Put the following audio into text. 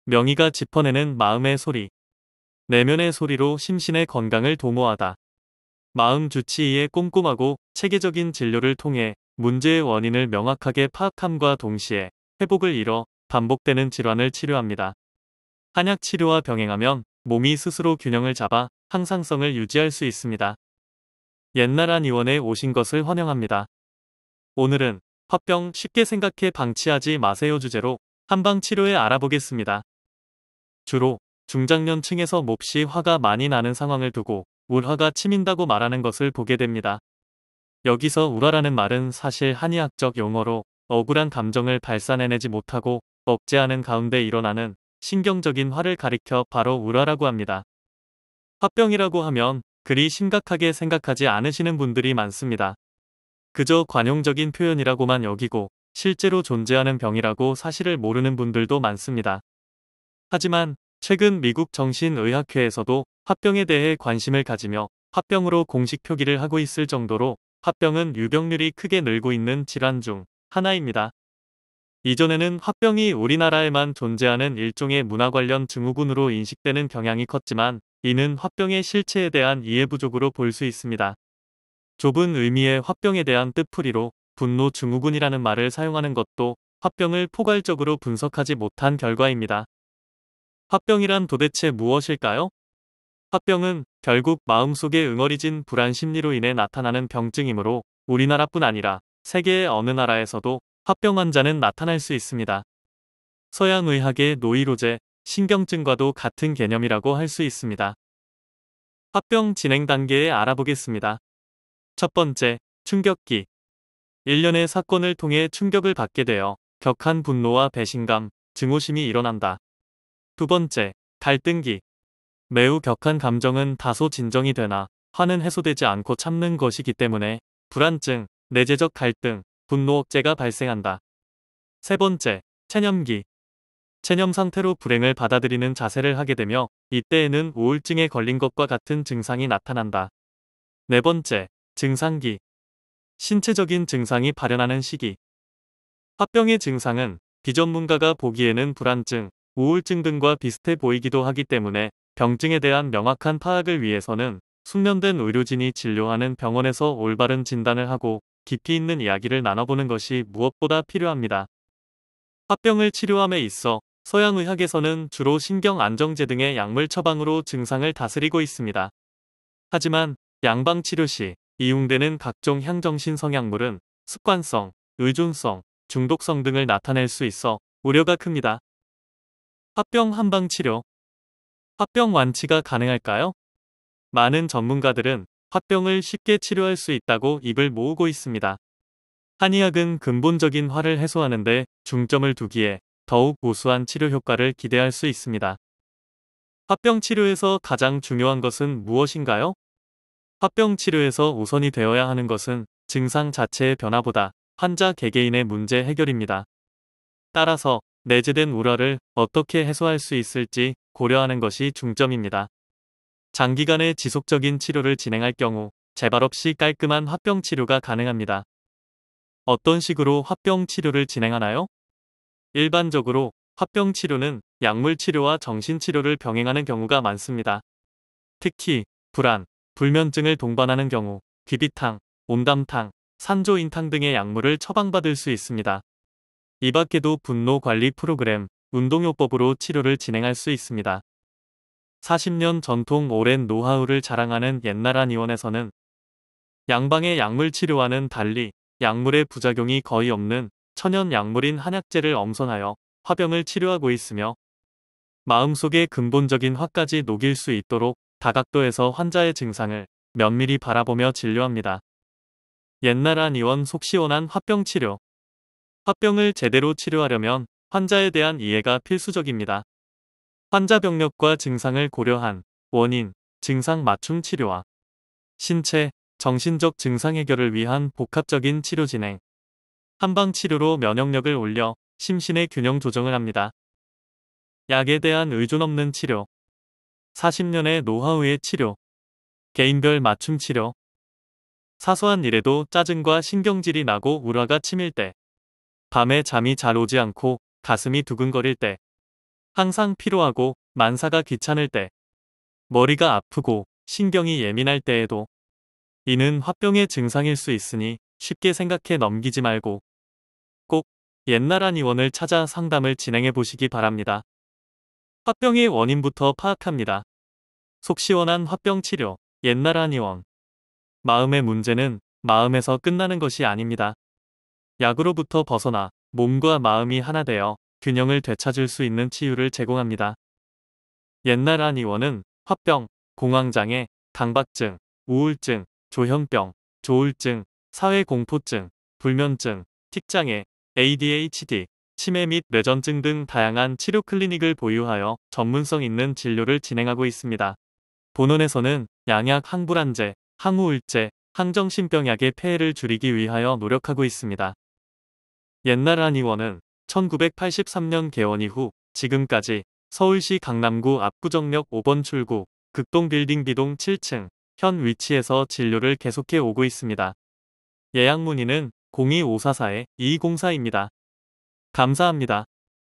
명의가 짚어내는 마음의 소리. 내면의 소리로 심신의 건강을 도모하다. 마음 주치의의 꼼꼼하고 체계적인 진료를 통해 문제의 원인을 명확하게 파악함과 동시에 회복을 이뤄 반복되는 질환을 치료합니다. 한약 치료와 병행하면 몸이 스스로 균형을 잡아 항상성을 유지할 수 있습니다. 옛나란 의원에 오신 것을 환영합니다. 오늘은 화병 쉽게 생각해 방치하지 마세요 주제로 한방 치료에 알아보겠습니다. 주로 중장년층에서 몹시 화가 많이 나는 상황을 두고 울화가 치민다고 말하는 것을 보게 됩니다. 여기서 울화라는 말은 사실 한의학적 용어로 억울한 감정을 발산해내지 못하고 억제하는 가운데 일어나는 신경적인 화를 가리켜 바로 울화라고 합니다. 화병이라고 하면 그리 심각하게 생각하지 않으시는 분들이 많습니다. 그저 관용적인 표현이라고만 여기고 실제로 존재하는 병이라고 사실을 모르는 분들도 많습니다. 하지만 최근 미국 정신의학회에서도 화병에 대해 관심을 가지며 화병으로 공식 표기를 하고 있을 정도로 화병은 유병률이 크게 늘고 있는 질환 중 하나입니다. 이전에는 화병이 우리나라에만 존재하는 일종의 문화 관련 증후군으로 인식되는 경향이 컸지만 이는 화병의 실체에 대한 이해 부족으로 볼 수 있습니다. 좁은 의미의 화병에 대한 뜻풀이로 분노 증후군이라는 말을 사용하는 것도 화병을 포괄적으로 분석하지 못한 결과입니다. 화병이란 도대체 무엇일까요? 화병은 결국 마음속에 응어리진 불안 심리로 인해 나타나는 병증이므로 우리나라뿐 아니라 세계의 어느 나라에서도 화병 환자는 나타날 수 있습니다. 서양의학의 노이로제, 신경증과도 같은 개념이라고 할 수 있습니다. 화병 진행 단계에 알아보겠습니다. 첫 번째, 충격기. 일련의 사건을 통해 충격을 받게 되어 격한 분노와 배신감, 증오심이 일어난다. 두 번째, 갈등기. 매우 격한 감정은 다소 진정이 되나 화는 해소되지 않고 참는 것이기 때문에 불안증, 내재적 갈등, 분노 억제가 발생한다. 세 번째, 체념기. 체념 상태로 불행을 받아들이는 자세를 하게 되며 이때에는 우울증에 걸린 것과 같은 증상이 나타난다. 네 번째, 증상기. 신체적인 증상이 발현하는 시기. 화병의 증상은 비전문가가 보기에는 불안증, 우울증 등과 비슷해 보이기도 하기 때문에 병증에 대한 명확한 파악을 위해서는 숙련된 의료진이 진료하는 병원에서 올바른 진단을 하고 깊이 있는 이야기를 나눠보는 것이 무엇보다 필요합니다. 화병을 치료함에 있어 서양의학에서는 주로 신경안정제 등의 약물 처방으로 증상을 다스리고 있습니다. 하지만 양방치료 시 이용되는 각종 향정신 성약물은 습관성, 의존성, 중독성 등을 나타낼 수 있어 우려가 큽니다. 화병 한방치료. 화병 완치가 가능할까요? 많은 전문가들은 화병을 쉽게 치료할 수 있다고 입을 모으고 있습니다. 한의학은 근본적인 화를 해소하는 데 중점을 두기에 더욱 우수한 치료 효과를 기대할 수 있습니다. 화병 치료에서 가장 중요한 것은 무엇인가요? 화병 치료에서 우선이 되어야 하는 것은 증상 자체의 변화보다 환자 개개인의 문제 해결입니다. 따라서 내재된 우려를 어떻게 해소할 수 있을지 고려하는 것이 중점입니다. 장기간의 지속적인 치료를 진행할 경우 재발 없이 깔끔한 화병 치료가 가능합니다. 어떤 식으로 화병 치료를 진행하나요? 일반적으로 화병 치료는 약물 치료와 정신 치료를 병행하는 경우가 많습니다. 특히 불안, 불면증을 동반하는 경우 귀비탕, 옴담탕, 산조인탕 등의 약물을 처방받을 수 있습니다. 이 밖에도 분노 관리 프로그램, 운동요법으로 치료를 진행할 수 있습니다. 40년 전통 오랜 노하우를 자랑하는 옛나란 의원에서는 양방의 약물 치료와는 달리 약물의 부작용이 거의 없는 천연 약물인 한약재를 엄선하여 화병을 치료하고 있으며 마음속의 근본적인 화까지 녹일 수 있도록 다각도에서 환자의 증상을 면밀히 바라보며 진료합니다. 옛나란 의원 속 시원한 화병 치료. 화병을 제대로 치료하려면 환자에 대한 이해가 필수적입니다. 환자 병력과 증상을 고려한 원인, 증상 맞춤 치료와 신체, 정신적 증상 해결을 위한 복합적인 치료 진행. 한방 치료로 면역력을 올려 심신의 균형 조정을 합니다. 약에 대한 의존 없는 치료. 40년의 노하우의 치료. 개인별 맞춤 치료. 사소한 일에도 짜증과 신경질이 나고 울화가 치밀 때. 밤에 잠이 잘 오지 않고 가슴이 두근거릴 때. 항상 피로하고 만사가 귀찮을 때, 머리가 아프고 신경이 예민할 때에도 이는 화병의 증상일 수 있으니 쉽게 생각해 넘기지 말고 꼭 옛날 한의원을 찾아 상담을 진행해 보시기 바랍니다. 화병의 원인부터 파악합니다. 속 시원한 화병 치료, 옛날 한의원. 마음의 문제는 마음에서 끝나는 것이 아닙니다. 약으로부터 벗어나 몸과 마음이 하나 되어 균형을 되찾을 수 있는 치유를 제공합니다. 옛날 한의원은 화병, 공황장애, 강박증, 우울증, 조현병, 조울증, 사회공포증, 불면증, 틱장애, ADHD, 치매 및 뇌전증 등 다양한 치료 클리닉을 보유하여 전문성 있는 진료를 진행하고 있습니다. 본원에서는 양약 항불안제, 항우울제, 항정신병약의 폐해를 줄이기 위하여 노력하고 있습니다. 옛날 한의원은 1983년 개원 이후 지금까지 서울시 강남구 압구정역 5번 출구 극동빌딩 B동 7층 현 위치에서 진료를 계속해 오고 있습니다. 예약 문의는 02544-2204입니다. 감사합니다.